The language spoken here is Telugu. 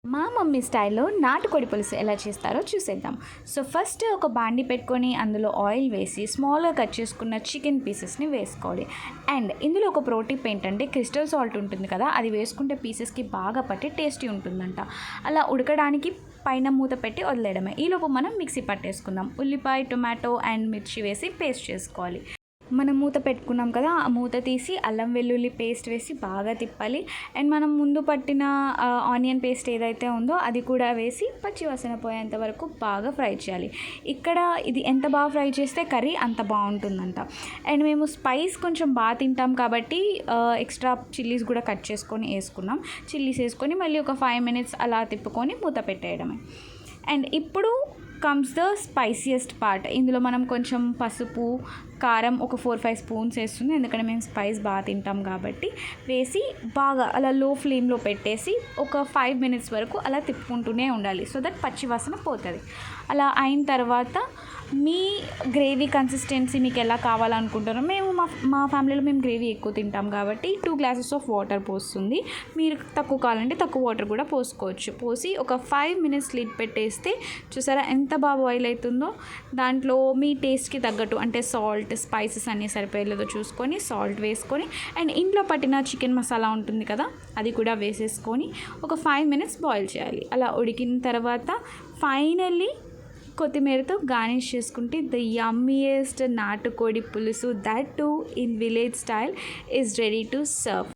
మా మమ్మీ స్టైల్లో నాటుకోడి పులుసు ఎలా చేస్తారో చూసేద్దాం. సో ఫస్ట్ ఒక బాండి పెట్టుకొని అందులో ఆయిల్ వేసి స్మాల్గా కట్ చేసుకున్న చికెన్ పీసెస్ని వేసుకోవాలి. అండ్ ఇందులో ఒక ప్రోటీన్ ఏంటంటే క్రిస్టల్ సాల్ట్ ఉంటుంది కదా, అది వేసుకుంటే పీసెస్కి బాగా పట్టి టేస్టీ ఉంటుందంట. అలా ఉడకడానికి పైన మూత పెట్టి వదిలేయడమే. ఈలోపు మనం మిక్సీ పట్టేసుకుందాం. ఉల్లిపాయ, టొమాటో అండ్ మిర్చి వేసి పేస్ట్ చేసుకోవాలి. మనం మూత పెట్టుకున్నాం కదా, ఆ మూత తీసి అల్లం వెల్లుల్లి పేస్ట్ వేసి బాగా తిప్పాలి. అండ్ మనం ముందు పట్టిన ఆనియన్ పేస్ట్ ఏదైతే ఉందో అది కూడా వేసి పచ్చి వాసన పోయేంత వరకు బాగా ఫ్రై చేయాలి. ఇక్కడ ఇది ఎంత బాగా ఫ్రై చేస్తే కర్రీ అంత బాగుంటుందంట. అండ్ మేము స్పైస్ కొంచెం బాగా తింటాం కాబట్టి ఎక్స్ట్రా చిల్లీస్ కూడా కట్ చేసుకొని వేసుకున్నాం. చిల్లీస్ వేసుకొని మళ్ళీ ఒక 5 minutes అలా తిప్పుకొని మూత పెట్టేయడమే. అండ్ ఇప్పుడు కమ్స్ ద స్పైసియస్ట్ పార్ట్. ఇందులో మనం కొంచెం పసుపు, కారం ఒక 4-5 స్పూన్స్ వేస్తుంది, ఎందుకంటే మేము స్పైస్ బాగా తింటాం కాబట్టి. వేసి బాగా అలా లో ఫ్లేమ్లో పెట్టేసి ఒక 5 minutes వరకు అలా తిప్పుకుంటూనే ఉండాలి, సో దట్ పచ్చి వాసన పోతుంది. అలా అయిన తర్వాత మీ గ్రేవీ కన్సిస్టెన్సీ మీకు ఎలా కావాలనుకుంటారో, మా ఫ్యామిలీలో మేము గ్రేవీ ఎక్కువ తింటాం కాబట్టి 2 glasses ఆఫ్ వాటర్ పోస్తుంది. మీరు తక్కువ కావాలంటే తక్కువ వాటర్ కూడా పోసుకోవచ్చు. పోసి ఒక 5 minutes లిడ్ పెట్టేస్తే చూసారా ఎంత బాగా బాయిల్ అవుతుందో. దాంట్లో మీ టేస్ట్కి తగ్గట్టు అంటే సాల్ట్, స్పైసెస్ అన్నీ సరిపోయేలేదో చూసుకొని సాల్ట్ వేసుకొని, అండ్ ఇంట్లో పట్టిన చికెన్ మసాలా ఉంటుంది కదా, అది కూడా వేసేసుకొని ఒక 5 minutes బాయిల్ చేయాలి. అలా ఉడికిన తర్వాత ఫైనల్లీ కొత్తిమీరతో గార్నిష్ చేసుకుంటే ద యమ్మీయెస్ట్ నాటుకోడి పులుసు, that to in village style, is ready to serve.